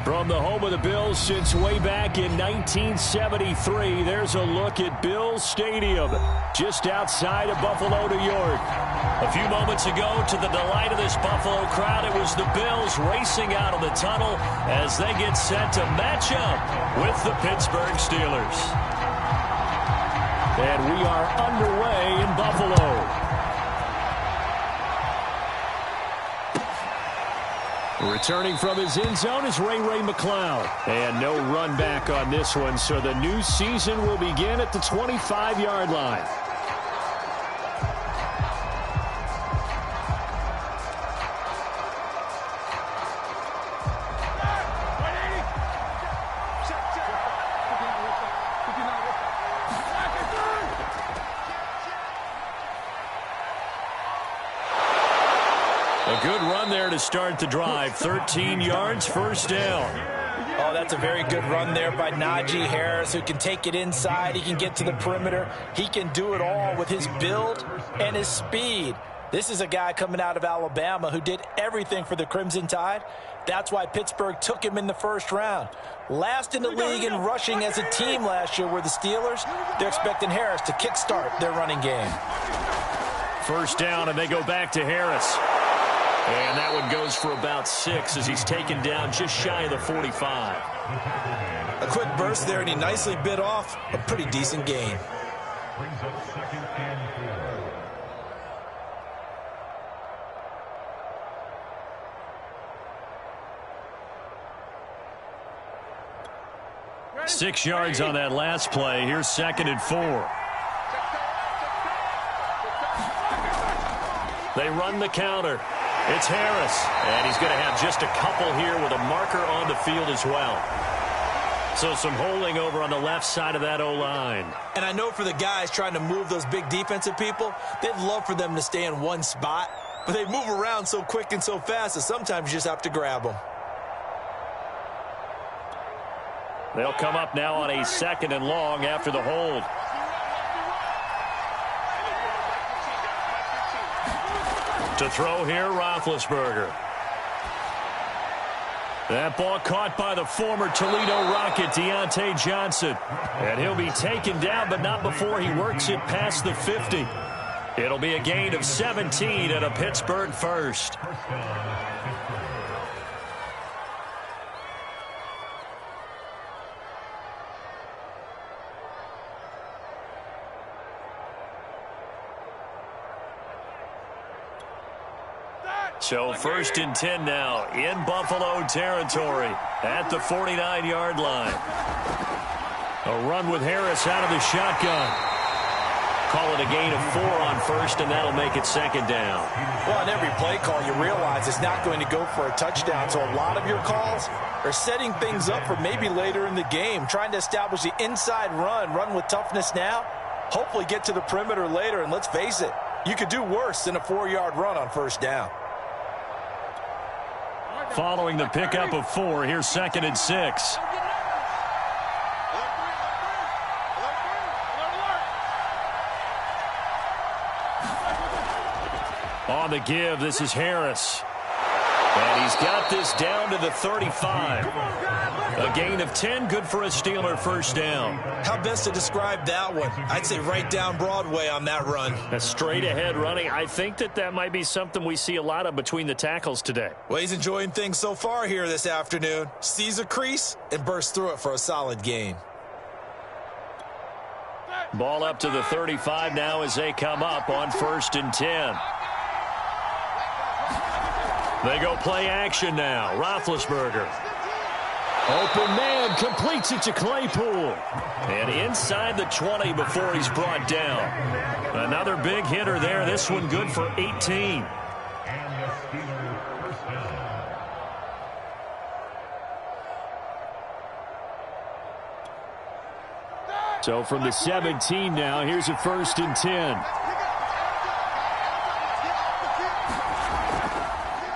From the home of the Bills since way back in 1973, there's a look at Bills Stadium, just outside of Buffalo, New York. A few moments ago, to the delight of this Buffalo crowd, it was the Bills racing out of the tunnel as they get set to match up with the Pittsburgh Steelers. And we are underway in Buffalo. Returning from his end zone is Ray McCloud. And no run back on this one, so the new season will begin at the 25-yard line. A good run there to start the drive. 13 yards, first down. Oh, that's a very good run there by Najee Harris, who can take it inside. He can get to the perimeter. He can do it all with his build and his speed. This is a guy coming out of Alabama who did everything for the Crimson Tide. That's why Pittsburgh took him in the first round. Last in the league in rushing as a team last year were the Steelers. They're expecting Harris to kickstart their running game. First down, and they go back to Harris. And that one goes for about 6 as he's taken down just shy of the 45. A quick burst there, and he nicely bit off a pretty decent gain. Six yards on that last play. Here's 2nd and 4. They run the counter. It's Harris, and he's going to have just a couple here with a marker on the field as well. So some holding over on the left side of that O-line. And I know for the guys trying to move those big defensive people, they'd love for them to stay in one spot, but they move around so quick and so fast that sometimes you just have to grab them. They'll come up now on a 2nd and long after the hold. To throw here, Roethlisberger. That ball caught by the former Toledo Rocket, Deontay Johnson. And he'll be taken down, but not before he works it past the 50. It'll be a gain of 17 and a Pittsburgh first. So 1st and 10 now in Buffalo territory at the 49-yard line. A run with Harris out of the shotgun. Call it a gain of 4 on 1st, and that'll make it 2nd down. Well, on every play call, you realize it's not going to go for a touchdown. So a lot of your calls are setting things up for maybe later in the game, trying to establish the inside run with toughness now, hopefully get to the perimeter later. And let's face it, you could do worse than a 4-yard run on 1st down. Following the pickup of 4, here's 2nd and 6. On the give, this is Harris. And he's got this down to the 35. A gain of 10, good for a Steeler first down. How best to describe that one? I'd say right down Broadway on that run. A straight ahead running. I think that might be something we see a lot of between the tackles today. Well, he's enjoying things so far here this afternoon. Sees a crease and bursts through it for a solid gain. Ball up to the 35 now as they come up on 1st and 10. They go play action now. Roethlisberger. Open man, completes it to Claypool. And inside the 20 before he's brought down. Another big hitter there. This one good for 18. So from the 17 now, here's a 1st and 10.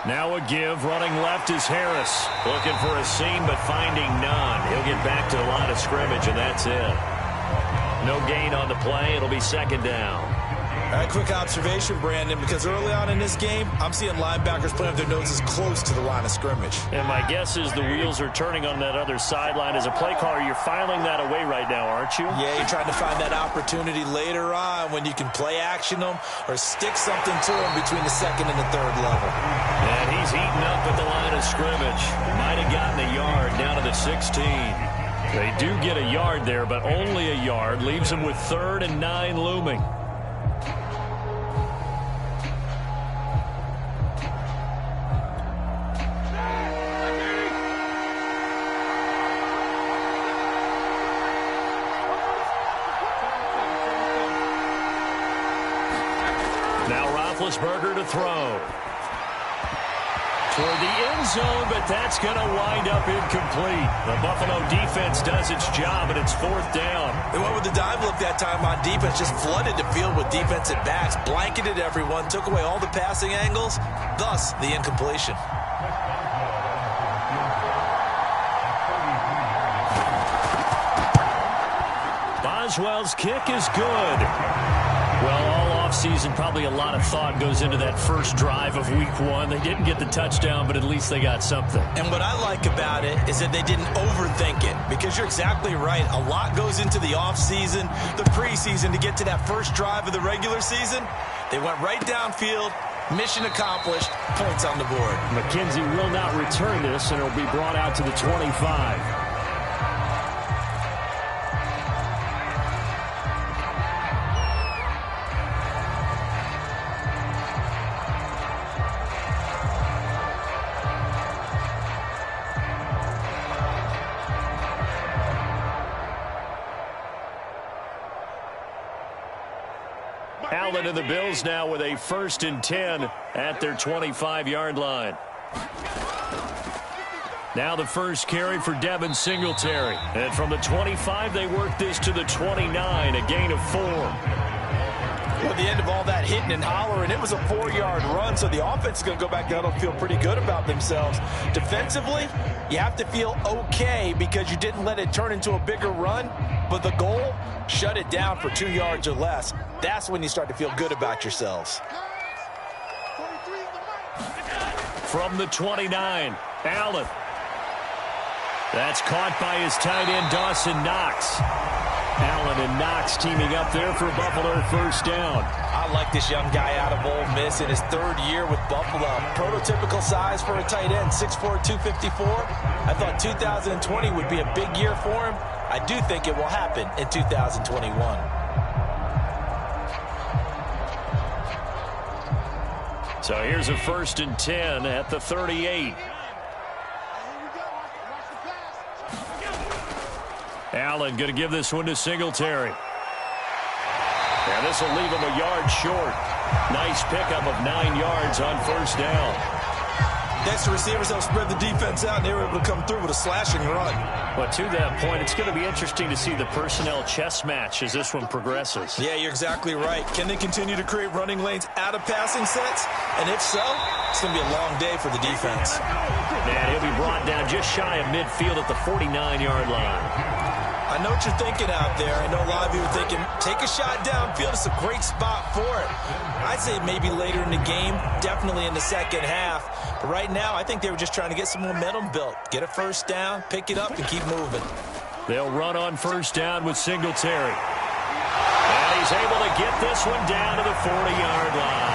Now a give, running left is Harris. Looking for a seam, but finding none. He'll get back to the line of scrimmage, and that's it. No gain on the play. It'll be 2nd down. A quick observation, Brandon, because early on in this game, I'm seeing linebackers playing with their noses close to the line of scrimmage. And my guess is the wheels are turning on that other sideline. As a play caller, you're filing that away right now, aren't you? Yeah, you're trying to find that opportunity later on when you can play action them or stick something to them between the second and the third level. And he's eaten up at the line of scrimmage. Might have gotten a yard down to the 16. They do get a yard there, but only a yard. Leaves them with 3rd and 9 looming. Roethlisberger to throw. Toward the end zone, but that's going to wind up incomplete. The Buffalo defense does its job, and it's 4th down. They went with the dive look that time on defense, just flooded the field with defensive backs, blanketed everyone, took away all the passing angles, thus the incompletion. Boswell's kick is good. Well, all offseason, probably a lot of thought goes into that first drive of week 1. They didn't get the touchdown, but at least they got something. And what I like about it is that they didn't overthink it, because you're exactly right. A lot goes into the offseason, the preseason to get to that first drive of the regular season. They went right downfield, mission accomplished, points on the board. McKenzie will not return this, and it'll be brought out to the 25. Allen and the Bills now with a 1st and 10 at their 25-yard line. Now the first carry for Devin Singletary. And from the 25, they work this to the 29, a gain of 4. Well, at the end of all that hitting and hollering, it was a 4-yard run, so the offense is going to go back down and feel pretty good about themselves. Defensively, you have to feel okay because you didn't let it turn into a bigger run, but the goal, shut it down for 2 yards or less. That's when you start to feel good about yourselves. From the 29, Allen. That's caught by his tight end, Dawson Knox. Allen and Knox teaming up there for Buffalo 1st down. I like this young guy out of Ole Miss in his 3rd year with Buffalo. Prototypical size for a tight end, 6'4", 254. I thought 2020 would be a big year for him. I do think it will happen in 2021. So here's a 1st and 10 at the 38. Allen going to give this one to Singletary. And this will leave him a yard short. Nice pickup of 9 yards on 1st down. Next, the receivers help spread the defense out, and they were able to come through with a slashing run. But to that point, it's going to be interesting to see the personnel chess match as this one progresses. Yeah, you're exactly right. Can they continue to create running lanes out of passing sets? And if so, it's going to be a long day for the defense. And he'll be brought down just shy of midfield at the 49-yard line. I know what you're thinking out there. I know a lot of you are thinking, take a shot downfield. It's a great spot for it. I'd say maybe later in the game, definitely in the second half. But right now, I think they were just trying to get some momentum built. Get a 1st down, pick it up, and keep moving. They'll run on 1st down with Singletary. And he's able to get this one down to the 40-yard line.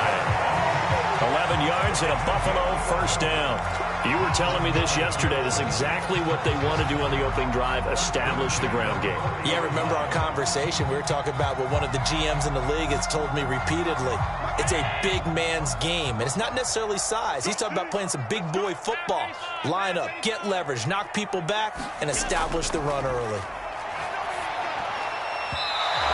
11 yards and a Buffalo 1st down. You were telling me this yesterday. This is exactly what they want to do on the opening drive, establish the ground game. Yeah, remember our conversation. We were talking about what one of the GMs in the league has told me repeatedly. It's a big man's game, and it's not necessarily size. He's talking about playing some big boy football. Line up, get leverage, knock people back, and establish the run early.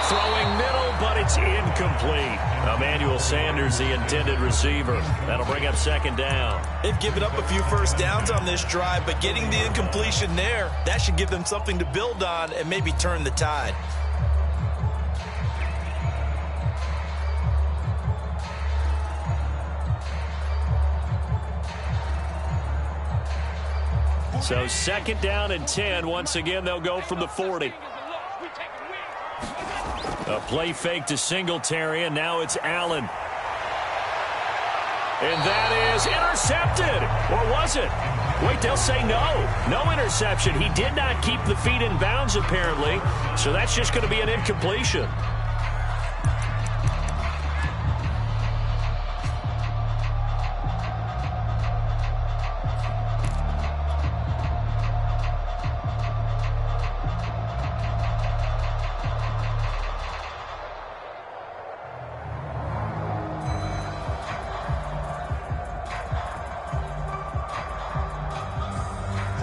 Throwing middle, but it's incomplete. Emmanuel Sanders, the intended receiver. That'll bring up 2nd down. They've given up a few 1st downs on this drive, but getting the incompletion there, that should give them something to build on and maybe turn the tide. So 2nd down and 10. Once again, they'll go from the 40. A play fake to Singletary, and now it's Allen. And that is intercepted. Or was it? Wait, they'll say no. No interception. He did not keep the feet in bounds, apparently. So that's just going to be an incompletion.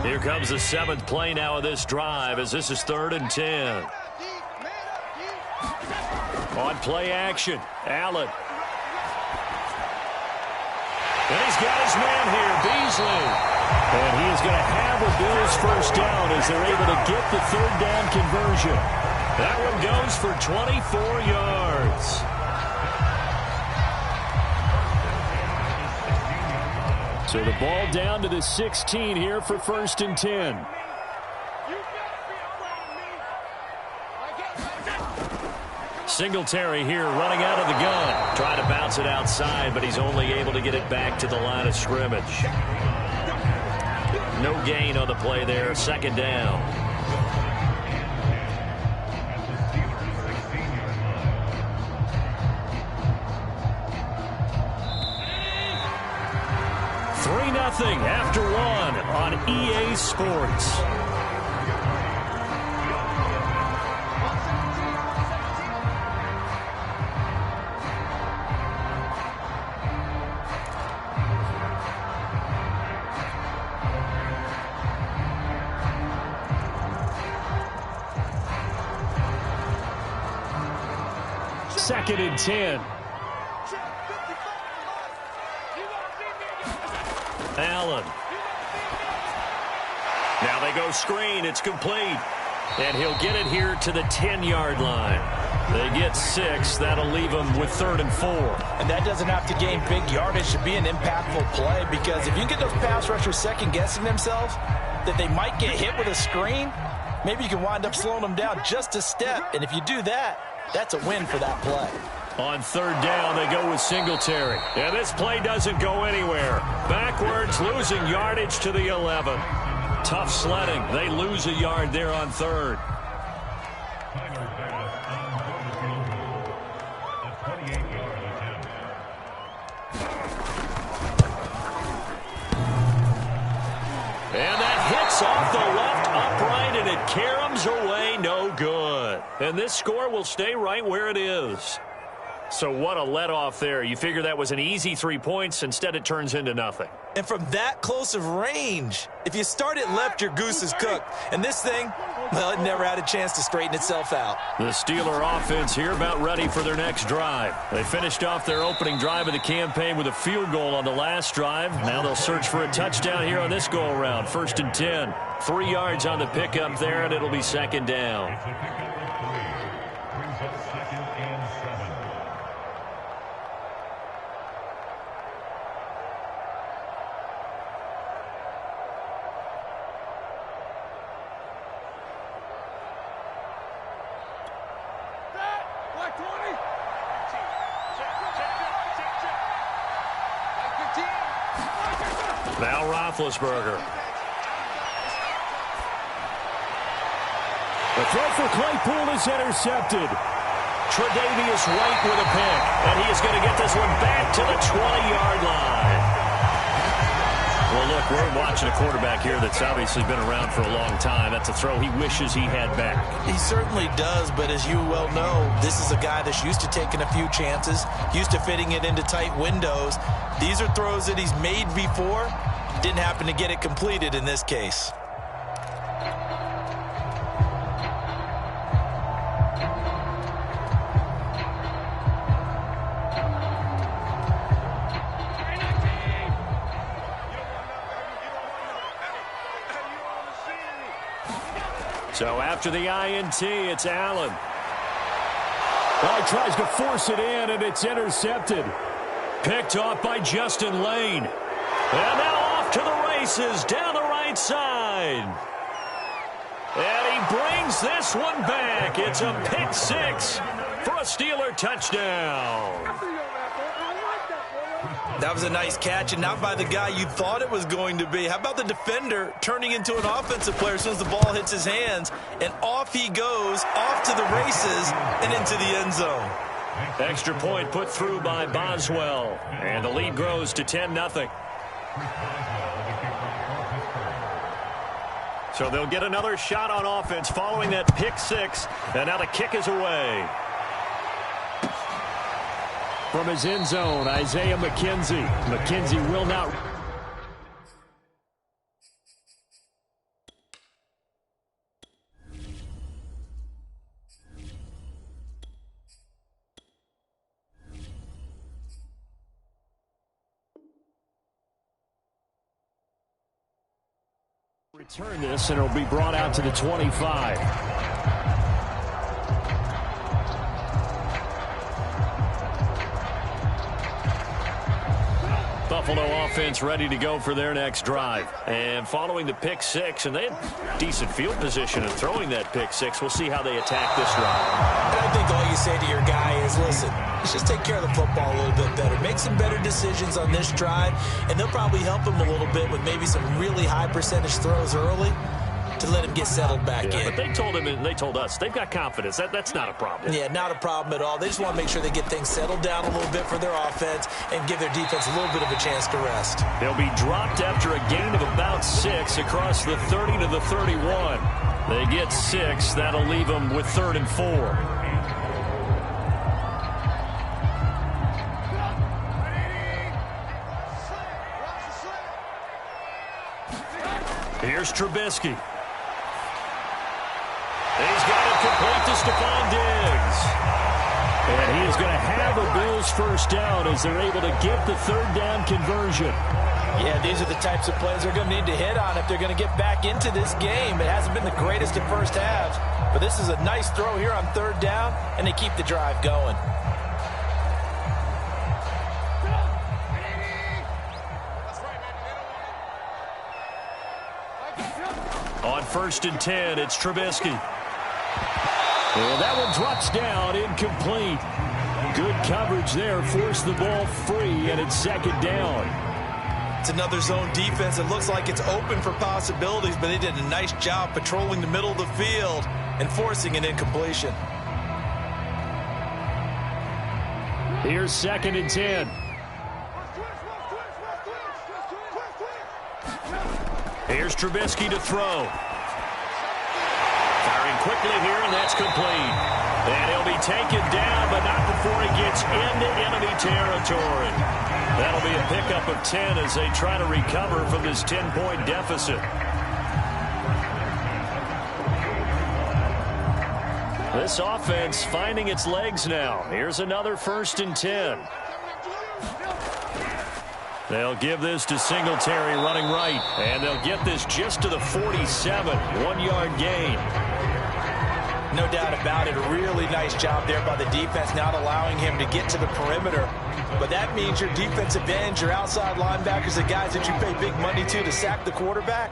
Here comes the 7th play now of this drive as this is 3rd and 10. On play action, Allen. And he's got his man here, Beasley. And he is going to have a Bills first down as they're able to get the 3rd down conversion. That one goes for 24 yards. So the ball down to the 16 here for 1st and 10. Singletary here running out of the gun. Trying to bounce it outside, but he's only able to get it back to the line of scrimmage. No gain on the play there. 2nd down. Nothing after 1 on EA Sports. Second and 10. Allen. Now they go screen. It's complete. And he'll get it here to the 10-yard line. They get 6. That'll leave them with 3rd and 4. And that doesn't have to gain big yardage to be an impactful play, because if you can get those pass rushers second-guessing themselves that they might get hit with a screen, maybe you can wind up slowing them down just a step. And if you do that, that's a win for that play. On 3rd down, they go with Singletary. And this play doesn't go anywhere. Backwards, losing yardage to the 11. Tough sledding. They lose a yard there on 3rd. And that hits off the left upright, and it caroms away, no good. And this score will stay right where it is. So what a let-off there. You figure that was an easy 3 points. Instead, it turns into nothing. And from that close of range, if you start it left, your goose is cooked. And this thing, well, it never had a chance to straighten itself out. The Steeler offense here about ready for their next drive. They finished off their opening drive of the campaign with a field goal on the last drive. Now they'll search for a touchdown here on this go-around. 1st and 10. 3 yards on the pickup there, and it'll be 2nd down. Now Roethlisberger. The throw for Claypool is intercepted. Tre'Davious White with a pick. And he is going to get this one back to the 20-yard line. Well, look, we're watching a quarterback here that's obviously been around for a long time. That's a throw he wishes he had back. He certainly does, but as you well know, this is a guy that's used to taking a few chances, used to fitting it into tight windows. These are throws that he's made before. Didn't happen to get it completed in this case. So after the INT, it's Allen. Well, he tries to force it in, and it's intercepted. Picked off by Justin Lane. And now off to the races down the right side. And he brings this one back. It's a pick six for a Steeler touchdown. That was a nice catch, and not by the guy you thought it was going to be. How about the defender turning into an offensive player as soon as the ball hits his hands, and off he goes, off to the races, and into the end zone. Extra point put through by Boswell, and the lead grows to 10-0. So they'll get another shot on offense following that pick six, and now the kick is away. From his end zone, Isaiah McKenzie. McKenzie will not. Return this, and it'll be brought out to the 25. Buffalo offense ready to go for their next drive. And following the pick six, and they had decent field position in throwing that pick six. We'll see how they attack this drive. And I think all you say to your guy is, listen, let's just take care of the football a little bit better. Make some better decisions on this drive, and they'll probably help him a little bit with maybe some really high percentage throws early to let him get settled back in. But they told him and they told us they've got confidence. That's not a problem. Yeah, not a problem at all. They just want to make sure they get things settled down a little bit for their offense and give their defense a little bit of a chance to rest. They'll be dropped after a gain of about 6 across the 30 to the 31. They get 6. That'll leave them with 3rd and 4. Here's Trubisky. He's got it complete to Stephon Diggs. And he is going to have a Bills first down as they're able to get the 3rd down conversion. Yeah, these are the types of plays they're going to need to hit on if they're going to get back into this game. It hasn't been the greatest of first halves, but this is a nice throw here on 3rd down, and they keep the drive going. On 1st and 10, it's Trubisky. And that one drops down, incomplete. Good coverage there, forced the ball free, and it's 2nd down. It's another zone defense. It looks like it's open for possibilities, but they did a nice job patrolling the middle of the field and forcing an incompletion. Here's 2nd and 10. Here's Trubisky to throw. Firing quickly here, and that's complete. And he'll be taken down, but not before he gets into enemy territory. That'll be a pickup of 10 as they try to recover from this 10-point deficit. This offense finding its legs now. Here's another 1st and 10. They'll give this to Singletary running right, and they'll get this just to the 47, 1-yard gain. No doubt about it. A really nice job there by the defense, not allowing him to get to the perimeter. But that means your defensive ends, your outside linebackers, the guys that you pay big money to sack the quarterback,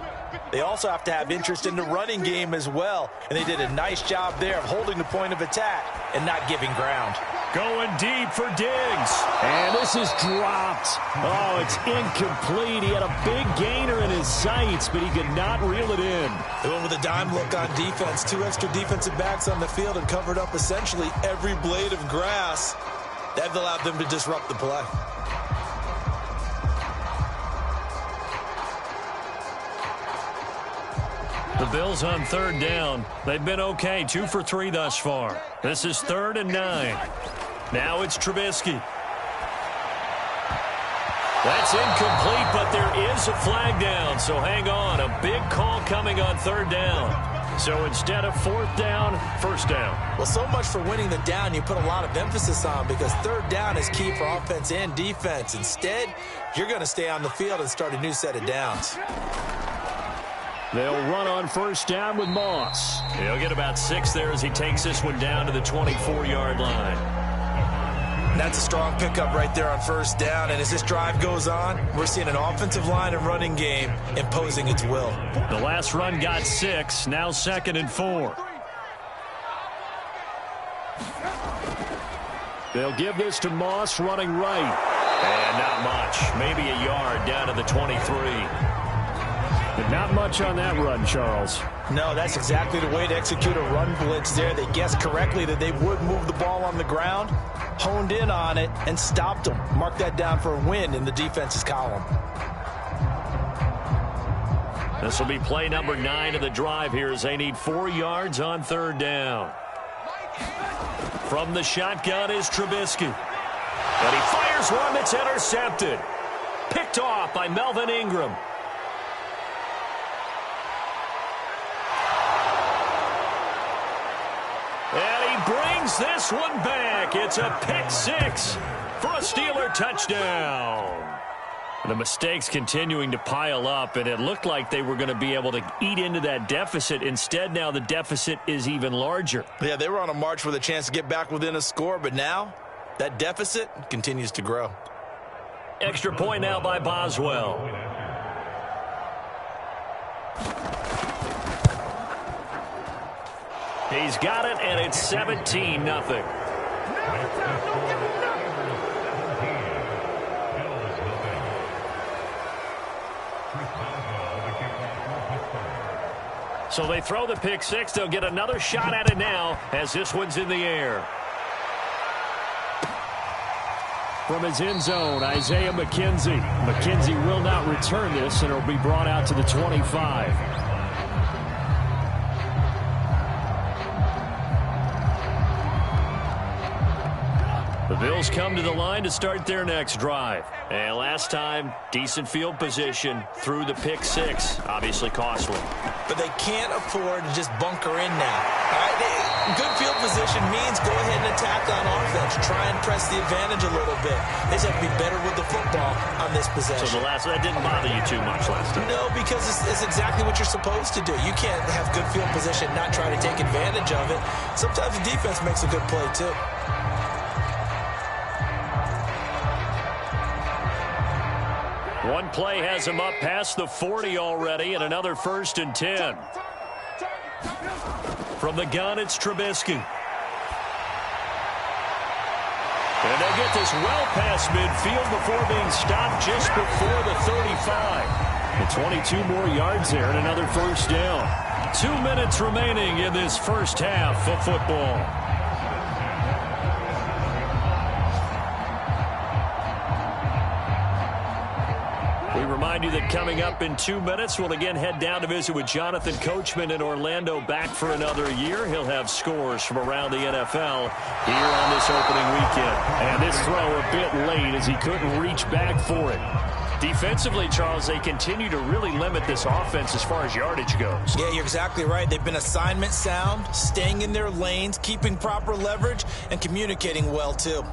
they also have to have interest in the running game as well. And they did a nice job there of holding the point of attack and not giving ground. Going deep for Diggs. And this is dropped. Oh, it's incomplete. He had a big gainer in his sights, but he could not reel it in. They went with a dime look on defense. 2 extra defensive backs on the field and covered up essentially every blade of grass. That allowed them to disrupt the play. The Bills on 3rd down. They've been okay, 2 for 3 thus far. This is 3rd and 9. Now it's Trubisky. That's incomplete, but there is a flag down, so hang on. A big call coming on 3rd down. So instead of 4th down, 1st down. Well, so much for winning the down you put a lot of emphasis on, because 3rd down is key for offense and defense. Instead, you're going to stay on the field and start a new set of downs. They'll run on 1st down with Moss. He'll get about 6 there as he takes this one down to the 24-yard line. That's a strong pickup right there on 1st down. And as this drive goes on, we're seeing an offensive line and running game imposing its will. The last run got 6. Now 2nd and 4. They'll give this to Moss running right. And not much. Maybe a yard down to the 23. But not much on that run, Charles. No, that's exactly the way to execute a run blitz there. They guessed correctly that they would move the ball on the ground, honed in on it, and stopped them. Mark that down for a win in the defense's column. This will be play number 9 of the drive here as they need 4 yards on 3rd down. From the shotgun is Trubisky. And he fires one that's intercepted. Picked off by Melvin Ingram. And he brings this one back. It's a pick 6 for a Steeler touchdown. The mistakes continuing to pile up, and it looked like they were going to be able to eat into that deficit. Instead, now the deficit is even larger. Yeah, they were on a march with a chance to get back within a score, but now that deficit continues to grow. Extra point now by Boswell. He's got it, and it's 17-0. So they throw the pick 6. They'll get another shot at it now as this one's in the air. From his end zone, Isaiah McKenzie. McKenzie will not return this, and it'll be brought out to the 25. The Bills come to the line to start their next drive. And last time, decent field position through the pick 6. Obviously costly. But they can't afford to just bunker in now. All right? Good field position means go ahead and attack on offense. Try and press the advantage a little bit. They just have to be better with the football on this possession. So that didn't bother you too much last time? No, because it's exactly what you're supposed to do. You can't have good field position, not try to take advantage of it. Sometimes the defense makes a good play, too. One play has him up past the 40 already, and another 1st and 10. From the gun, it's Trubisky. And they get this well past midfield before being stopped just before the 35. And 22 more yards there and another 1st down. 2 minutes remaining in this first half of football. Remind you that coming up in 2 minutes, we'll again head down to visit with Jonathan Coachman in Orlando, back for another year. He'll have scores from around the NFL here on this opening weekend. And this throw a bit late as he couldn't reach back for it. Defensively, Charles, they continue to really limit this offense as far as yardage goes. Yeah, you're exactly right. They've been assignment sound, staying in their lanes, keeping proper leverage, and communicating well, too.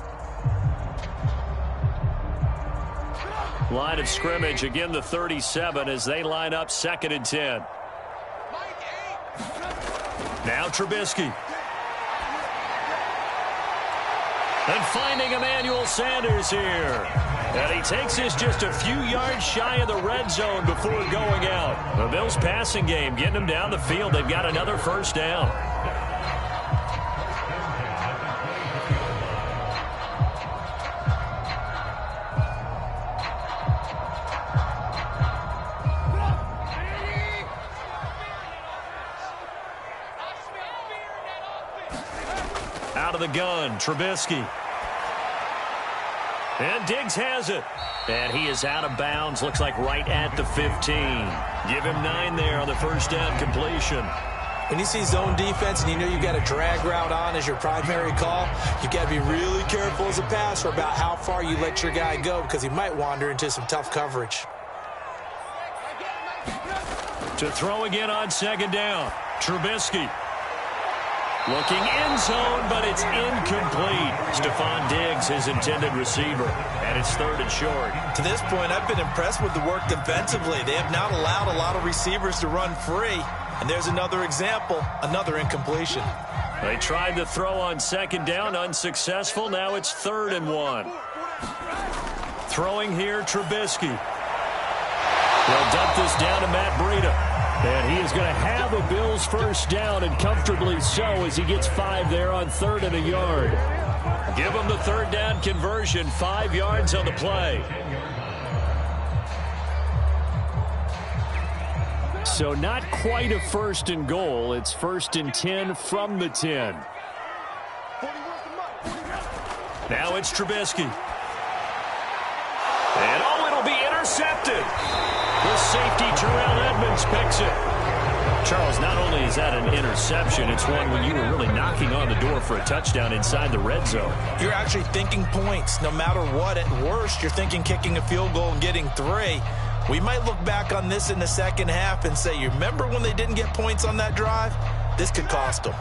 Line of scrimmage, again the 37 as they line up 2nd and 10. Now Trubisky. And finding Emmanuel Sanders here. And he takes this just a few yards shy of the red zone before going out. The Bills passing game getting them down the field. They've got another 1st down. Out of the gun, Trubisky. And Diggs has it. And he is out of bounds, looks like right at the 15. Give him 9 there on the 1st down completion. When you see zone defense and you know you've got a drag route on as your primary call, you've got to be really careful as a passer about how far you let your guy go because he might wander into some tough coverage. To throw again on 2nd down, Trubisky. Looking end zone, but it's incomplete. Stephon Diggs, his intended receiver, and it's 3rd and short. To this point, I've been impressed with the work defensively. They have not allowed a lot of receivers to run free. And there's another example, another incompletion. They tried to throw on 2nd down, unsuccessful. Now it's 3rd and 1. Throwing here, Trubisky. They'll dump this down to Matt Breida. And he is going to have a Bills 1st down, and comfortably so as he gets 5 there on 3rd and a yard. Give them the third down conversion, 5 yards on the play. So not quite a first and goal. It's 1st and 10 from the 10. Now it's Trubisky. And it'll be intercepted. The safety, Terrell Edmonds, picks it. Charles, not only is that an interception, it's one when you were really knocking on the door for a touchdown inside the red zone. You're actually thinking points. No matter what, at worst, you're thinking kicking a field goal and getting 3. We might look back on this in the second half and say, you remember when they didn't get points on that drive? This could cost them.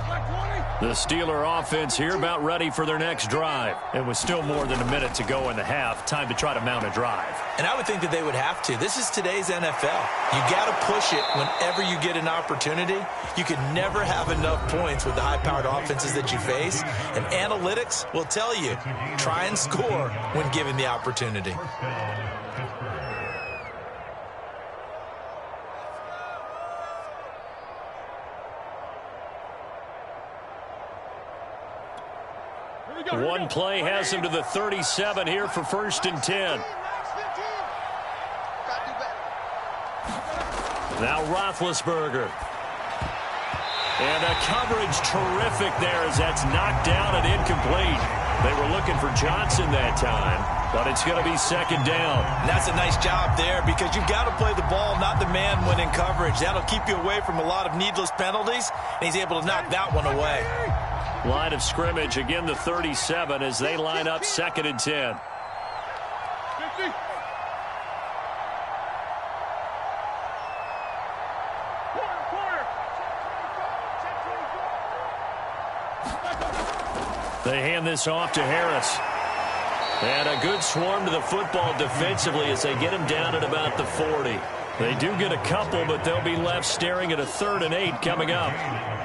The Steeler offense here about ready for their next drive. And with still more than a minute to go in the half, time to try to mount a drive. And I would think that they would have to. This is today's NFL. You got to push it whenever you get an opportunity. You can never have enough points with the high-powered offenses that you face. And analytics will tell you, try and score when given the opportunity. One play has him to the 37 here for 1st and 10. Now Roethlisberger. And a coverage terrific there as that's knocked down and incomplete. They were looking for Johnson that time, but it's going to be 2nd down. And that's a nice job there because you've got to play the ball, not the man when in coverage. That'll keep you away from a lot of needless penalties, and he's able to knock that one away. Line of scrimmage, again the 37 as they line up 2nd and 10. 50. They hand this off to Harris. And a good swarm to the football defensively as they get him down at about the 40. They do get a couple, but they'll be left staring at a 3rd and 8 coming up.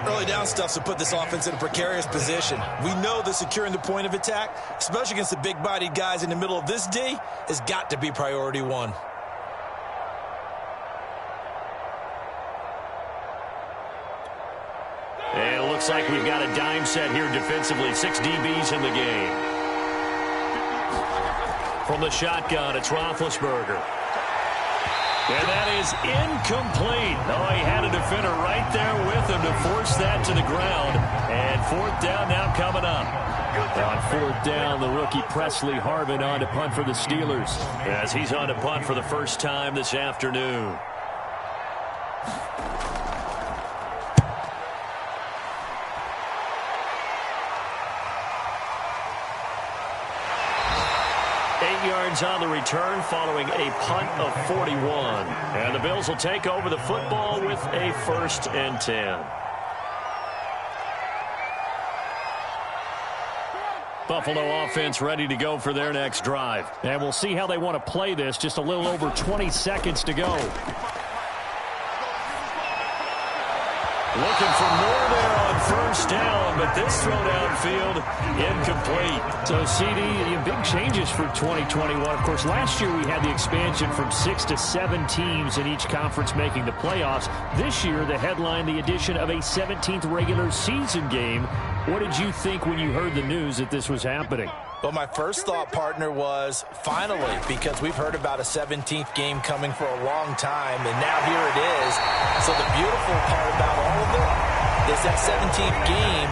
Early down stuff's to put this offense in a precarious position. We know that securing the point of attack, especially against the big-bodied guys in the middle of this D, has got to be priority 1. And it looks like we've got a dime set here defensively. 6 DBs in the game. From the shotgun, it's Roethlisberger. And that is incomplete. Oh, he had a defender right there with him to force that to the ground. And 4th down now coming up. On 4th down, the rookie Presley Harvin on to punt for the Steelers as he's on to punt for the first time this afternoon. On the return following a punt of 41. And the Bills will take over the football with a 1st and 10. Buffalo offense ready to go for their next drive. And we'll see how they want to play this. Just a little over 20 seconds to go. Looking for more there on 1st down, but this throw downfield incomplete. So, CD, big changes for 2021. Of course, last year we had the expansion from 6 to 7 teams in each conference making the playoffs. This year, the headline, the addition of a 17th regular season game. What did you think when you heard the news that this was happening? Well, my first thought, partner, was finally, because we've heard about a 17th game coming for a long time, and now here it is. So the beautiful part about all of it is that 17th game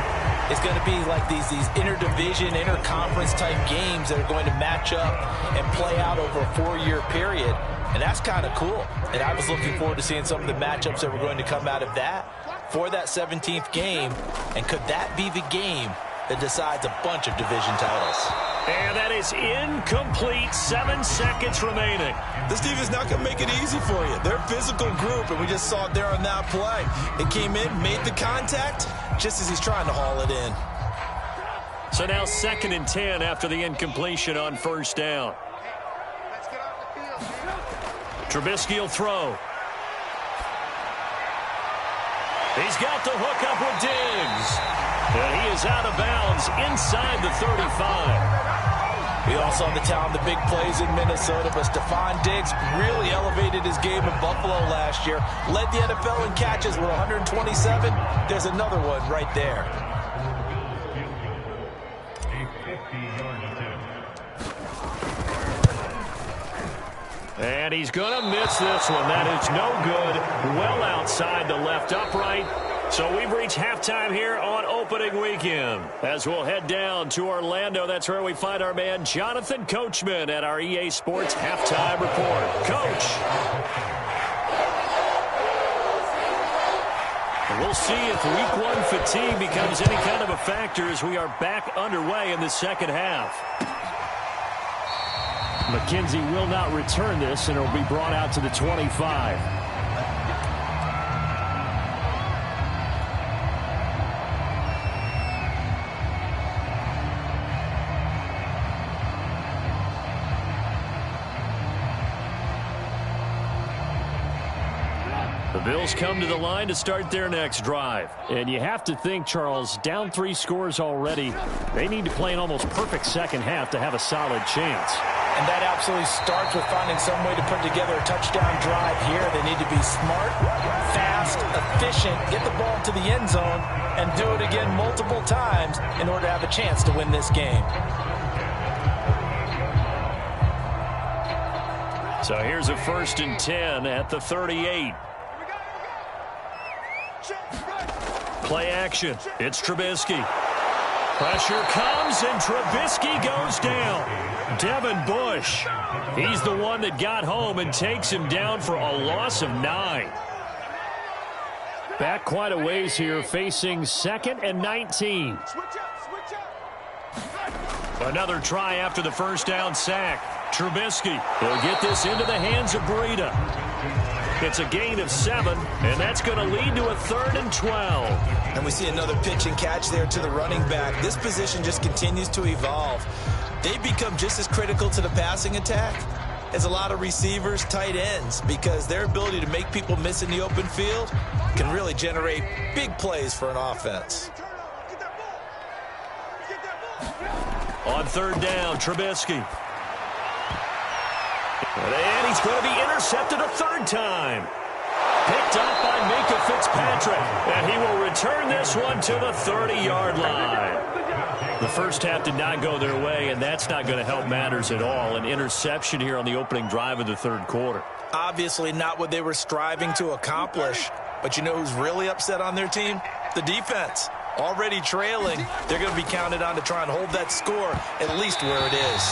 is going to be like these interdivision, interconference type games that are going to match up and play out over a 4-year period. And that's kind of cool. And I was looking forward to seeing some of the matchups that were going to come out of that for that 17th game. And could that be the game that decides a bunch of division titles? And that is incomplete. 7 seconds remaining. This defense not going to make it easy for you. They're a physical group, and we just saw it there on that play. It came in, made the contact, just as he's trying to haul it in. So now 2nd and 10 after the incompletion on 1st down. Trubisky will throw. He's got the hook up with Diggs. And he is out of bounds inside the 35. We all saw the talent, the big plays in Minnesota, but Stephon Diggs really elevated his game in Buffalo last year. Led the NFL in catches with 127. There's another one right there. And he's going to miss this one. That is no good. Well outside the left upright. So we've reached halftime here on opening weekend. As we'll head down to Orlando, that's where we find our man Jonathan Coachman at our EA Sports Halftime Report. Coach. We'll see if week one fatigue becomes any kind of a factor as we are back underway in the second half. McKenzie will not return this, and it will be brought out to the 25. The Bills come to the line to start their next drive. And you have to think, Charles, down 3 scores already. They need to play an almost perfect second half to have a solid chance. And that absolutely starts with finding some way to put together a touchdown drive here. They need to be smart, fast, efficient, get the ball to the end zone, and do it again multiple times in order to have a chance to win this game. So here's a 1st and 10 at the 38. Play action. It's Trubisky. Pressure comes, and Trubisky goes down. Devin Bush. He's the one that got home and takes him down for a loss of 9. Back quite a ways here, facing 2nd and 19. Another try after the first down sack. Trubisky will get this into the hands of Breida. It's a gain of 7, and that's going to lead to a 3rd and 12. And we see another pitch and catch there to the running back. This position just continues to evolve. They become just as critical to the passing attack as a lot of receivers, tight ends, because their ability to make people miss in the open field can really generate big plays for an offense. On 3rd down, Trubisky. And he's going to be intercepted a 3rd time. Picked up by Minka Fitzpatrick. And he will return this one to the 30-yard line. The first half did not go their way, and that's not going to help matters at all. An interception here on the opening drive of the 3rd quarter. Obviously not what they were striving to accomplish. But you know who's really upset on their team? The defense. Already trailing, they're going to be counted on to try and hold that score at least where it is.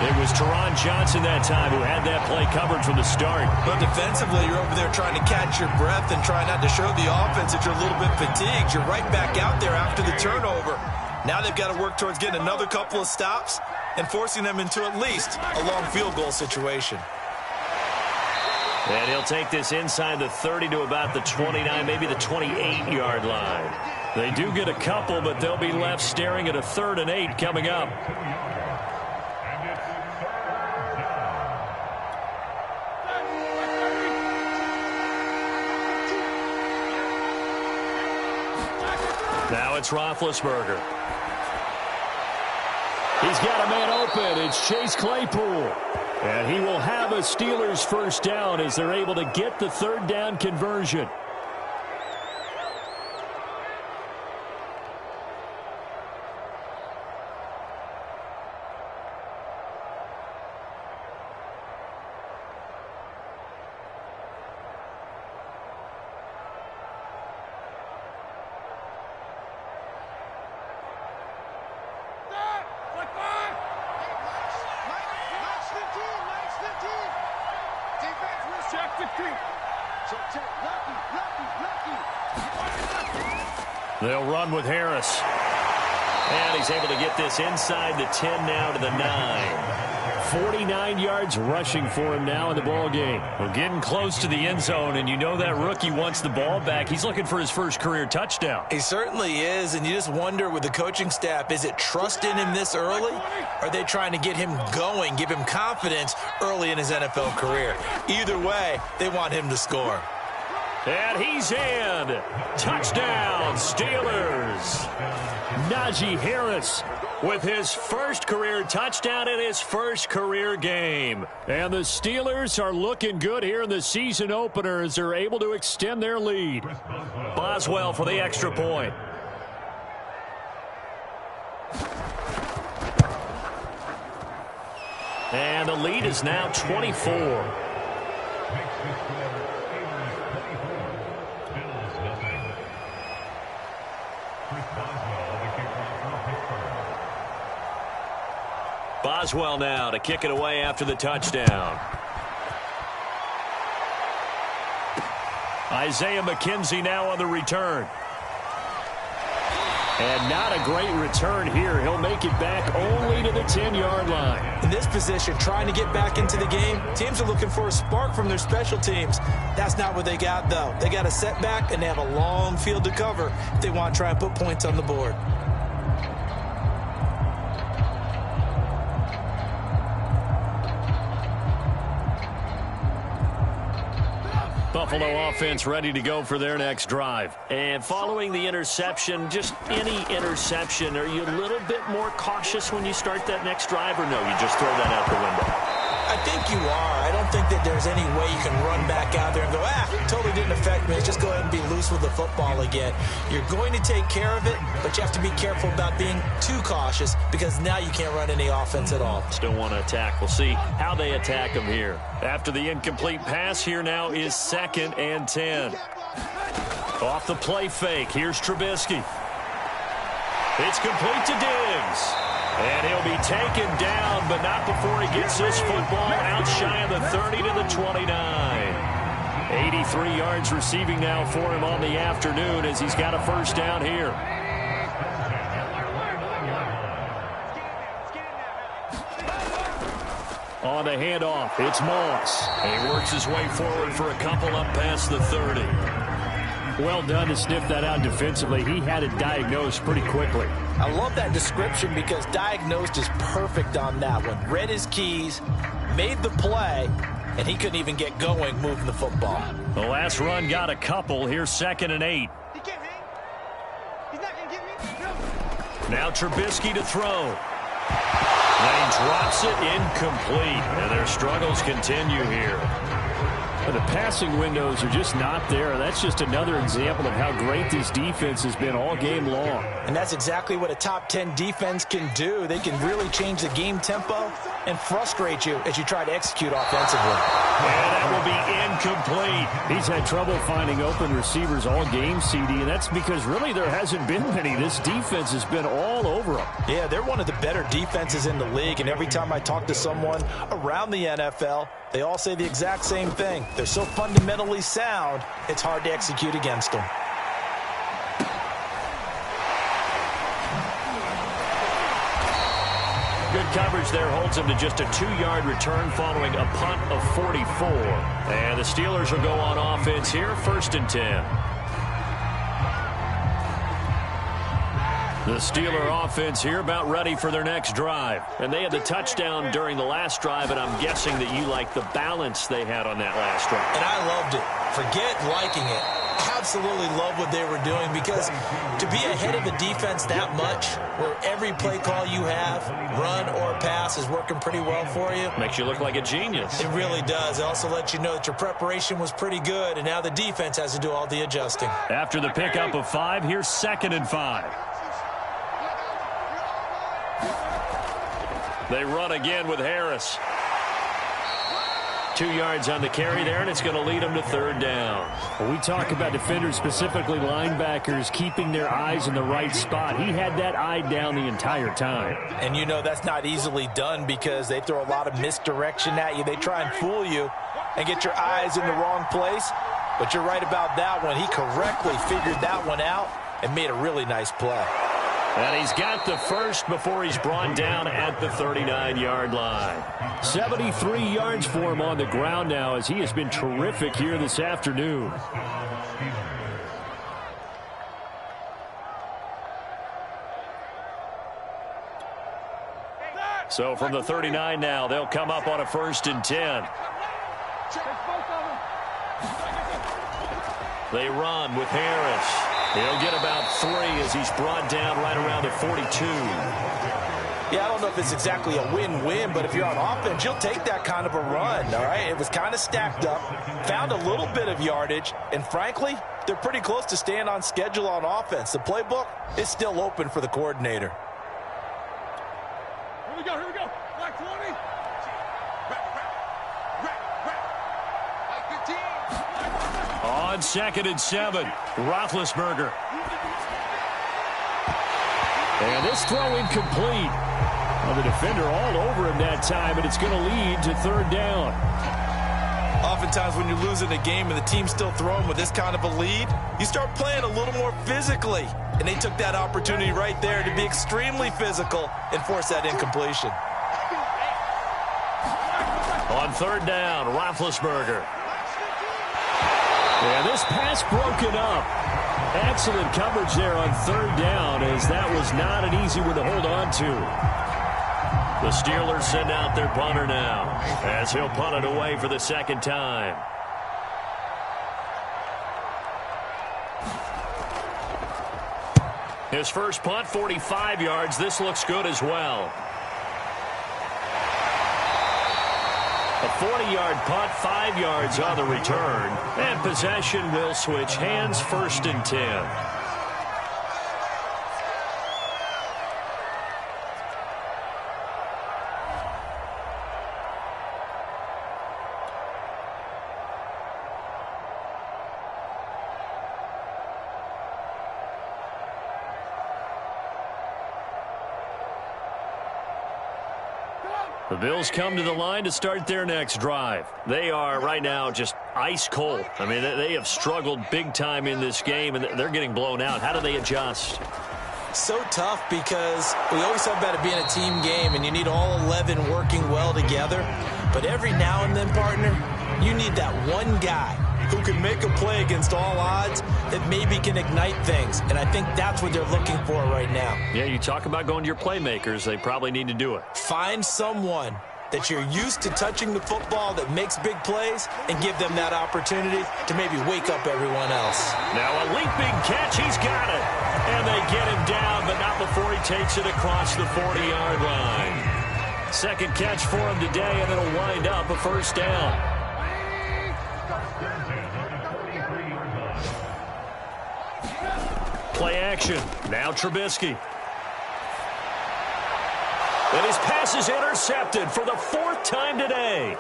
It was Teron Johnson that time who had that play covered from the start. But defensively, you're over there trying to catch your breath and try not to show the offense that you're a little bit fatigued. You're right back out there after the turnover. Now they've got to work towards getting another couple of stops and forcing them into at least a long field goal situation. And he'll take this inside the 30 to about the 29, maybe the 28-yard line. They do get a couple, but they'll be left staring at a 3rd and 8 coming up. Now it's Roethlisberger. He's got a man open. It's Chase Claypool. And he will have a Steelers 1st down as they're able to get the 3rd down conversion. They'll run with Harris. And he's able to get this inside the 10 now to the 9. 49 yards rushing for him now in the ball game. We're getting close to the end zone, and you know that rookie wants the ball back. He's looking for his first career touchdown. He certainly is, and you just wonder with the coaching staff, is it trust in him this early? Are they trying to get him going, give him confidence early in his NFL career? Either way, they want him to score. And he's in. Touchdown, Steelers. Najee Harris with his first career touchdown in his first career game. And the Steelers are looking good here in the season opener as they're able to extend their lead. Boswell for the extra point. And the lead is now 24. Boswell now to kick it away after the touchdown. Isaiah McKenzie now on the return. And not a great return here. He'll make it back only to the 10-yard line. In this position, trying to get back into the game, teams are looking for a spark from their special teams. That's not what they got, though. They got a setback, and they have a long field to cover if they want to try and put points on the board. Buffalo offense ready to go for their next drive. And following the interception, just any interception, are you a little bit more cautious when you start that next drive, or no, you just throw that out the window? I think you are. I don't think that there's any way you can run back out there and go, totally didn't affect me. Let's just go ahead and be loose with the football again. You're going to take care of it, but you have to be careful about being too cautious because now you can't run any offense at all. Still want to attack. We'll see how they attack them here. After the incomplete pass, here now is 2nd and 10. Off the play fake, here's Trubisky. It's complete to Diggs. And he'll be taken down, but not before he gets this football out shy of the 30 to the 29. 83 yards receiving now for him on the afternoon as he's got a first down here. On the handoff, it's Moss. And he works his way forward for a couple up past the 30. Well done to sniff that out defensively. He had it diagnosed pretty quickly. I love that description because diagnosed is perfect on that one. Read his keys, made the play, and he couldn't even get going moving the football. The last run got a couple. Here's 2nd and 8. He can't hang. He's not going to get me. No. Now Trubisky to throw. And he drops it incomplete. And their struggles continue here. The passing windows are just not there. That's just another example of how great this defense has been all game long. And that's exactly what a top 10 defense can do. They can really change the game tempo and frustrate you as you try to execute offensively. And that will be incomplete. He's had trouble finding open receivers all game, CD, and that's because really there hasn't been many. This defense has been all over them. Yeah, they're one of the better defenses in the league, and every time I talk to someone around the NFL, they all say the exact same thing. They're so fundamentally sound, it's hard to execute against them. Good coverage there holds him to just a 2-yard return following a punt of 44. And the Steelers will go on offense here, 1st and 10. The Steeler offense here about ready for their next drive. And they had the touchdown during the last drive, and I'm guessing that you like the balance they had on that last drive. And I loved it. Forget liking it. Absolutely love what they were doing because to be ahead of a defense that much where every play call you have, run or pass, is working pretty well for you. Makes you look like a genius. It really does. It also lets you know that your preparation was pretty good, and now the defense has to do all the adjusting. After the pickup of 5, here's 2nd and 5. They run again with Harris. 2 yards on the carry there, and it's going to lead them to 3rd down. When we talk about defenders, specifically linebackers, keeping their eyes in the right spot. He had that eye down the entire time. And you know that's not easily done because they throw a lot of misdirection at you. They try and fool you and get your eyes in the wrong place. But you're right about that one. He correctly figured that one out and made a really nice play. And he's got the first before he's brought down at the 39-yard line. 73 yards for him on the ground now as he has been terrific here this afternoon. So from the 39 now, they'll come up on a 1st and 10. They run with Harris. He'll get about 3 as he's brought down right around the 42. Yeah, I don't know if it's exactly a win-win, but if you're on offense, you'll take that kind of a run, all right? It was kind of stacked up, found a little bit of yardage, and frankly, they're pretty close to staying on schedule on offense. The playbook is still open for the coordinator. Here we go, here we go. Black 20. on 2nd and 7. Roethlisberger. And this throw incomplete. Well, the defender all over him that time, and it's going to lead to 3rd down. Oftentimes when you're losing a game and the team's still throwing with this kind of a lead, you start playing a little more physically. And they took that opportunity right there to be extremely physical and force that incompletion. On 3rd down, Roethlisberger. And this pass broken up. Excellent coverage there on 3rd down, as that was not an easy one to hold on to. The Steelers send out their punter now, as he'll punt it away for the 2nd time. His first punt, 45 yards. This looks good as well. A 40-yard punt, 5 yards on the return. And possession will switch hands, 1st and 10. The Bills come to the line to start their next drive. They are right now just ice cold. I mean, they have struggled big time in this game, and they're getting blown out. How do they adjust? So tough, because we always talk about it being a team game, and you need all 11 working well together. But every now and then, partner, you need that one guy who can make a play against all odds that maybe can ignite things. And I think that's what they're looking for right now. Yeah, you talk about going to your playmakers. They probably need to do it. Find someone that you're used to touching the football that makes big plays and give them that opportunity to maybe wake up everyone else. Now a leaping catch. He's got it. And they get him down, but not before he takes it across the 40-yard line. 2nd catch for him today, and it'll wind up a 1st down. Play action. Now Trubisky. And his pass is intercepted for the 4th time today.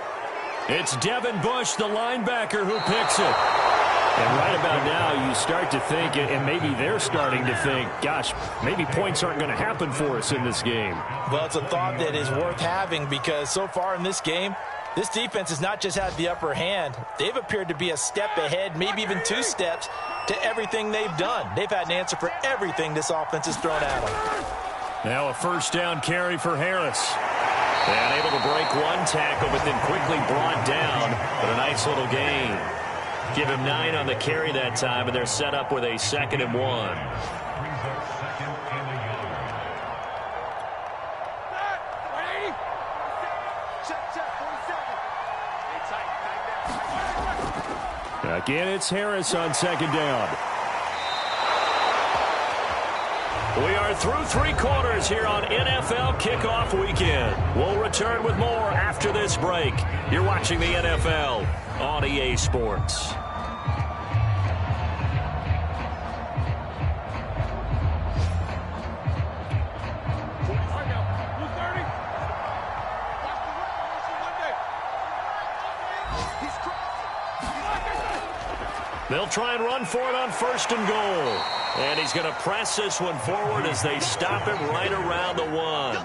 It's Devin Bush, the linebacker, who picks it. And right about now, you start to think, and maybe they're starting to think, gosh, maybe points aren't going to happen for us in this game. Well, it's a thought that is worth having, because so far in this game, this defense has not just had the upper hand. They've appeared to be a step ahead, maybe even 2 steps, to everything they've done. They've had an answer for everything this offense has thrown at them. Now a 1st down carry for Harris. And able to break one tackle, but then quickly brought down. But a nice little gain. Give him 9 on the carry that time, and they're set up with a 2nd and 1. Again, it's Harris on 2nd down. We are through 3 quarters here on NFL Kickoff Weekend. We'll return with more after this break. You're watching the NFL on EA Sports. They'll try and run for it on 1st and goal. And he's going to press this one forward as they stop him right around the 1.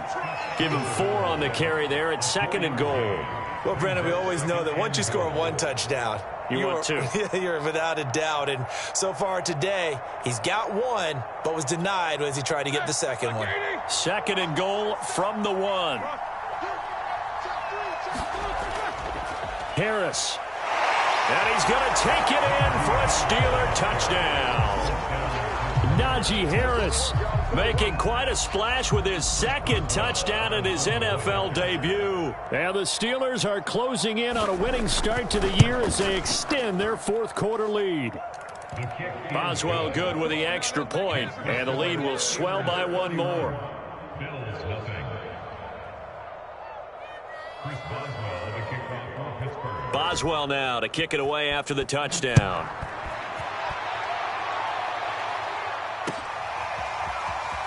Give him 4 on the carry there at 2nd and goal. Well, Brandon, we always know that once you score 1 touchdown, want 2. You're without a doubt. And so far today, he's got 1, but was denied as he tried to get the 2nd one. 2nd and goal from the 1. Harris. And he's going to take it in for a Steeler touchdown. Najee Harris making quite a splash with his 2nd touchdown in his NFL debut. And the Steelers are closing in on a winning start to the year as they extend their 4th quarter lead. Boswell good with the extra point, and the lead will swell by 1 more. Boswell now to kick it away after the touchdown.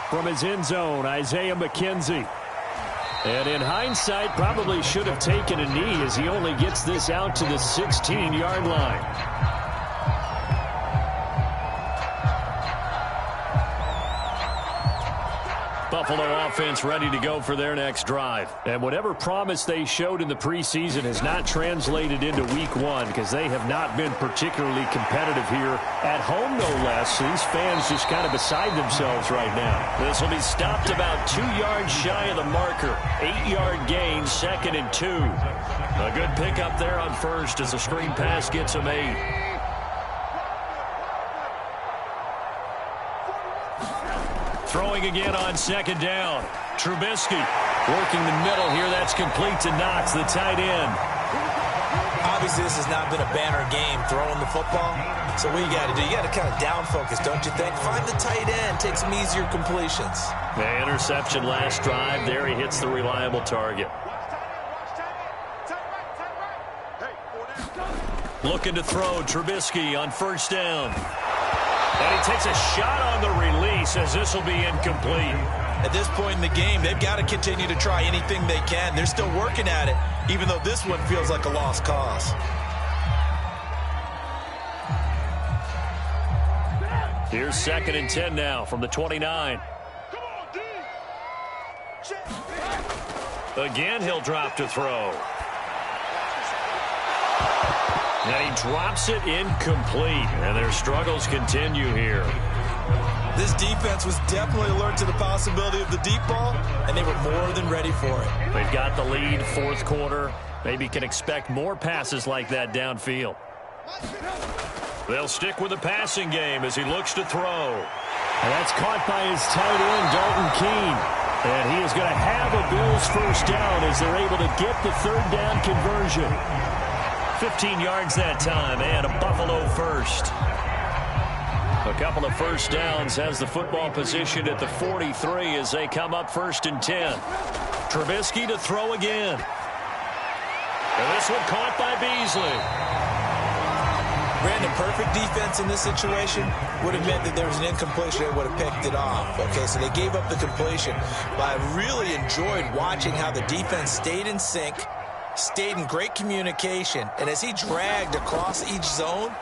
From his end zone, Isaiah McKenzie. And in hindsight, probably should have taken a knee as he only gets this out to the 16-yard line. Buffalo offense ready to go for their next drive. And whatever promise they showed in the preseason has not translated into week one because they have not been particularly competitive here at home, no less. So these fans just kind of beside themselves right now. This will be stopped about 2 yards shy of the marker. 8-yard gain, 2nd and 2. A good pickup there on first as the screen pass gets him 8. Throwing again on 2nd down. Trubisky working the middle here. That's complete to Knox, the tight end. Obviously, this has not been a banner game throwing the football. So what you got to do, you got to kind of down focus, don't you think? Find the tight end, take some easier completions. The interception last drive. There he hits the reliable target. Looking to throw, Trubisky on 1st down. And he takes a shot on the release as this will be incomplete. At this point in the game, they've got to continue to try anything they can. They're still working at it, even though this one feels like a lost cause. Here's 2nd and 10 now from the 29. Again, he'll drop to throw. And he drops it incomplete. And their struggles continue here. This defense was definitely alert to the possibility of the deep ball, and they were more than ready for it. They've got the lead, 4th quarter. Maybe can expect more passes like that downfield. They'll stick with the passing game as he looks to throw. And that's caught by his tight end, Dalton Keene. And he is going to have a Bills 1st down as they're able to get the 3rd down conversion. 15 yards that time, and a Buffalo 1st. A couple of 1st downs has the football position at the 43 as they come up 1st and 10. Trubisky to throw again. And this one caught by Beasley. Brandon, perfect defense in this situation would have meant that there was an incompletion. They would have picked it off. Okay, so they gave up the completion. But I really enjoyed watching how the defense stayed in sync, stayed in great communication, and as he dragged across each zone,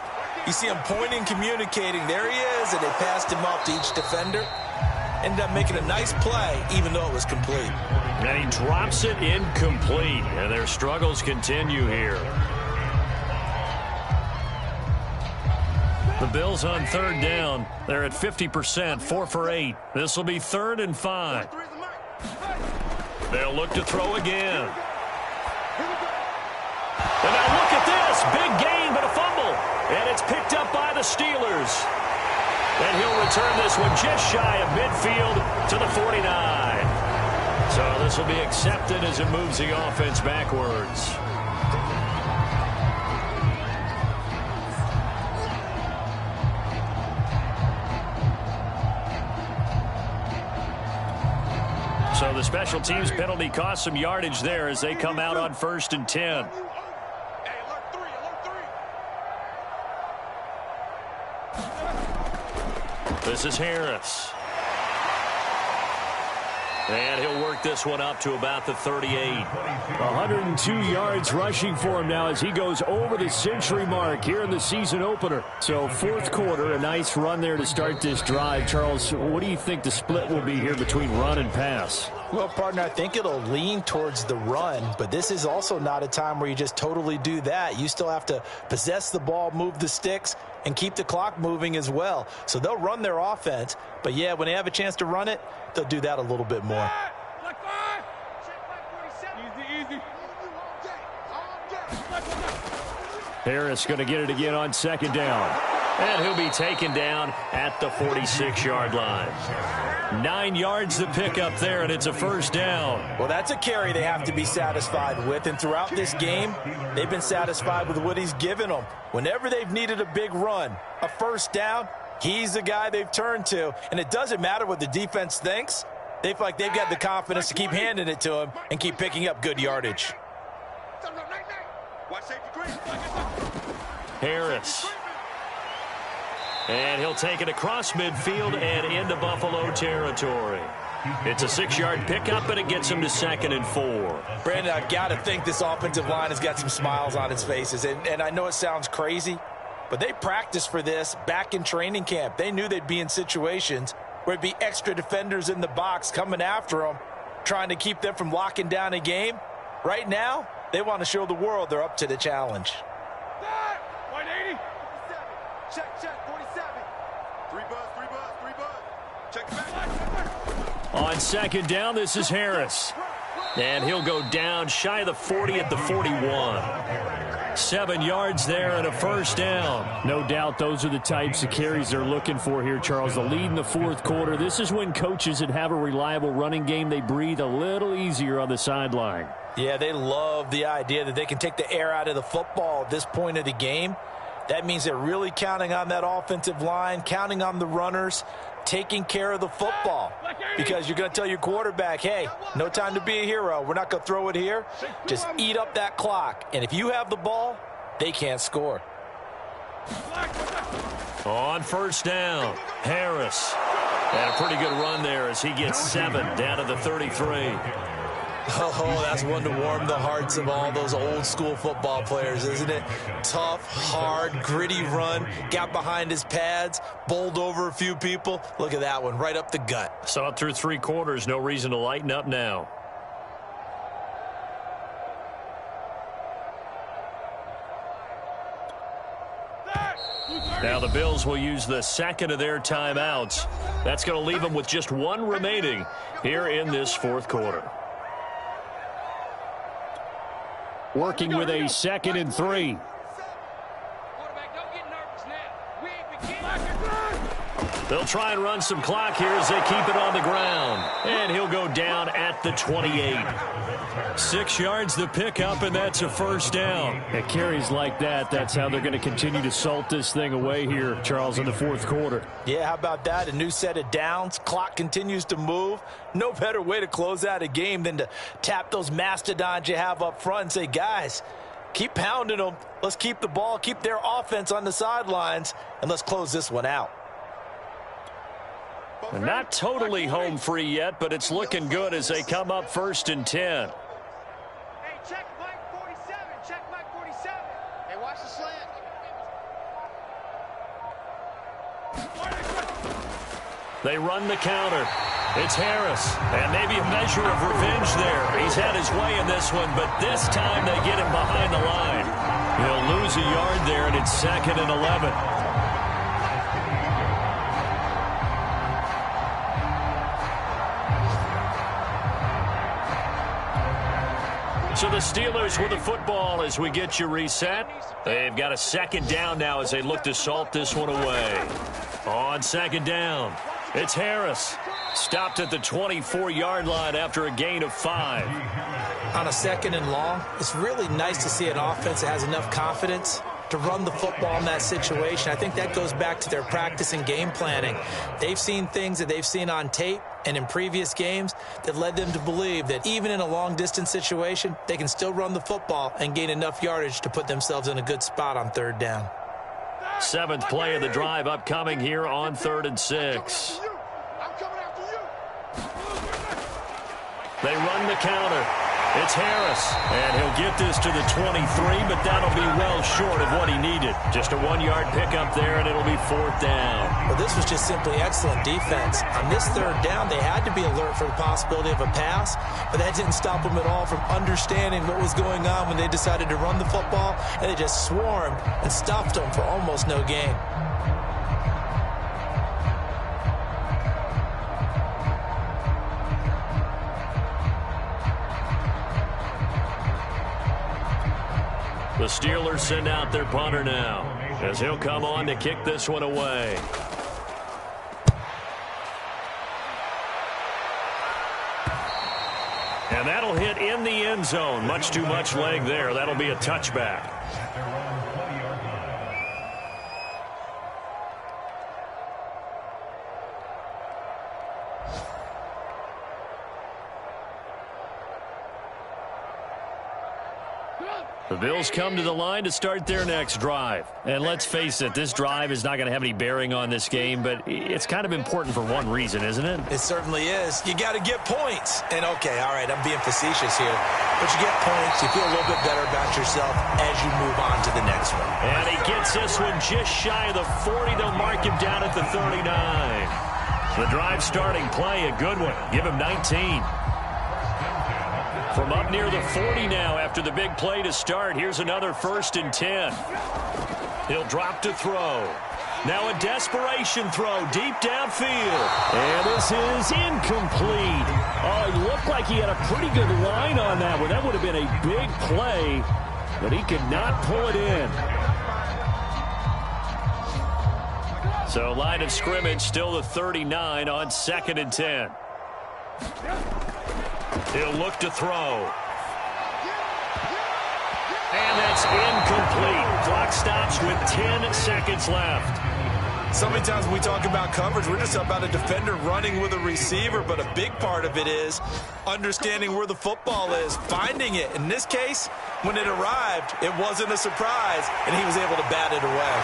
you see him pointing, communicating. There he is, and they passed him off to each defender. Ended up making a nice play, even though it was complete. And he drops it incomplete, and their struggles continue here. The Bills on 3rd down. They're at 50%, 4 for 8. This will be 3rd and 5. They'll look to throw again. And now look at this. Big gain, but a fumble. And it's picked up by the Steelers. And he'll return this one just shy of midfield to the 49. So this will be accepted as it moves the offense backwards. So the special teams penalty cost some yardage there as they come out on 1st and 10. This is Harris. And he'll work this one up to about the 38. 102 yards rushing for him now as he goes over the century mark here in the season opener. So 4th quarter, a nice run there to start this drive. Charles, what do you think the split will be here between run and pass? Well, partner, I think it'll lean towards the run, but this is also not a time where you just totally do that. You still have to possess the ball, move the sticks, and keep the clock moving as well. So they'll run their offense, but yeah, when they have a chance to run it, they'll do that a little bit more. Harris going to get it again on 2nd down. And he'll be taken down at the 46-yard line. 9 yards to pick up there, and it's a 1st down. Well, that's a carry they have to be satisfied with, and throughout this game, they've been satisfied with what he's given them. Whenever they've needed a big run, a 1st down, he's the guy they've turned to, and it doesn't matter what the defense thinks. They feel like they've got the confidence to keep handing it to him and keep picking up good yardage. Harris. And he'll take it across midfield and into Buffalo territory. It's a 6-yard pickup, and it gets him to 2nd and 4. Brandon, I've got to think this offensive line has got some smiles on its faces. And I know it sounds crazy, but they practiced for this back in training camp. They knew they'd be in situations where it'd be extra defenders in the box coming after them, trying to keep them from locking down a game. Right now, they want to show the world they're up to the challenge. 180. Check, 47. 3 buzz. Check it back. On second down, this is Harris. And he'll go down shy of the 40 at the 41. 7 yards there and a first down. No doubt those are the types of carries they're looking for here, Charles. The lead in the fourth quarter. This is when coaches that have a reliable running game, they breathe a little easier on the sideline. Yeah, they love the idea that they can take the air out of the football at this point of the game. That means they're really counting on that offensive line, counting on the runners, taking care of the football. Because you're going to tell your quarterback, hey, no time to be a hero. We're not going to throw it here. Just eat up that clock. And if you have the ball, they can't score. On first down, Harris. And a pretty good run there as he gets 7 down to the 33. Oh, that's one to warm the hearts of all those old school football players, isn't it? Tough, hard, gritty run, got behind his pads, bowled over a few people. Look at that one, right up the gut. Saw it through 3 quarters, no reason to lighten up now. Now the Bills will use the second of their timeouts. That's going to leave them with just 1 remaining here in this fourth quarter. Working with a 2nd and 3. They'll try and run some clock here as they keep it on the ground. And he'll go down at the 28. 6 yards the pickup, and that's a first down. At carries like that, that's how they're going to continue to salt this thing away here, Charles, in the fourth quarter. Yeah, how about that? A new set of downs. Clock continues to move. No better way to close out a game than to tap those mastodons you have up front and say, guys, keep pounding them. Let's keep the ball, keep their offense on the sidelines, and let's close this one out. Not totally home free yet, but it's looking good as they come up 1st and 10. Hey, check Mike 47. Check Mike 47. Hey, watch the slant. They run the counter. It's Harris. And maybe a measure of revenge there. He's had his way in this one, but this time they get him behind the line. He'll lose a yard there, and it's 2nd and 11. So the Steelers with the football as we get you reset. They've got a 2nd down now as they look to salt this one away. On 2nd down, it's Harris. Stopped at the 24-yard line after a gain of 5. On a 2nd and long, it's really nice to see an offense that has enough confidence to run the football in that situation. I think that goes back to their practice and game planning. They've seen things that they've seen on tape and in previous games that led them to believe that even in a long-distance situation, they can still run the football and gain enough yardage to put themselves in a good spot on 3rd down. 7th play of the drive upcoming here on 3rd and 6. They run the counter. It's Harris, and he'll get this to the 23, but that'll be well short of what he needed. Just a 1-yard pickup there, and it'll be 4th down. Well, this was just simply excellent defense. On this 3rd down, they had to be alert for the possibility of a pass, but that didn't stop them at all from understanding what was going on when they decided to run the football, and they just swarmed and stuffed them for almost no gain. The Steelers send out their punter now as he'll come on to kick this one away. And that'll hit in the end zone. Much too much leg there. That'll be a touchback. The Bills come to the line to start their next drive. And let's face it, this drive is not going to have any bearing on this game, but it's kind of important for one reason, isn't it? It certainly is. You got to get points. And, okay, all right, I'm being facetious here. But you get points, you feel a little bit better about yourself as you move on to the next one. And he gets this one just shy of the 40. They'll mark him down at the 39. The drive starting play, a good one. Give him 19. From up near the 40 now after the big play to start. Here's another 1st and 10. He'll drop to throw. Now a desperation throw deep downfield. And this is incomplete. Oh, it looked like he had a pretty good line on that one. That would have been a big play, but he could not pull it in. So line of scrimmage still the 39 on 2nd and 10. He'll look to throw. And that's incomplete. Clock stops with 10 seconds left. So many times when we talk about coverage, we're just about a defender running with a receiver, but a big part of it is understanding where the football is, finding it. In this case, when it arrived, it wasn't a surprise, and he was able to bat it away.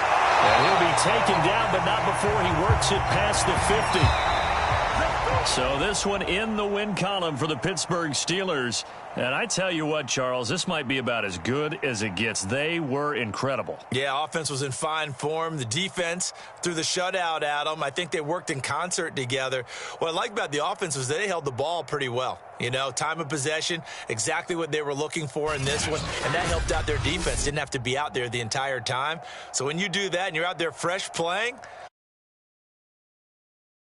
And he'll be taken down, but not before he works it past the 50. So this one in the win column for the Pittsburgh Steelers. And I tell you what, Charles, this might be about as good as it gets. They were incredible. Yeah, offense was in fine form. The defense threw the shutout at them. I think they worked in concert together. What I like about the offense was they held the ball pretty well. You know, time of possession, exactly what they were looking for in this one. And that helped out their defense. Didn't have to be out there the entire time. So when you do that and you're out there fresh playing,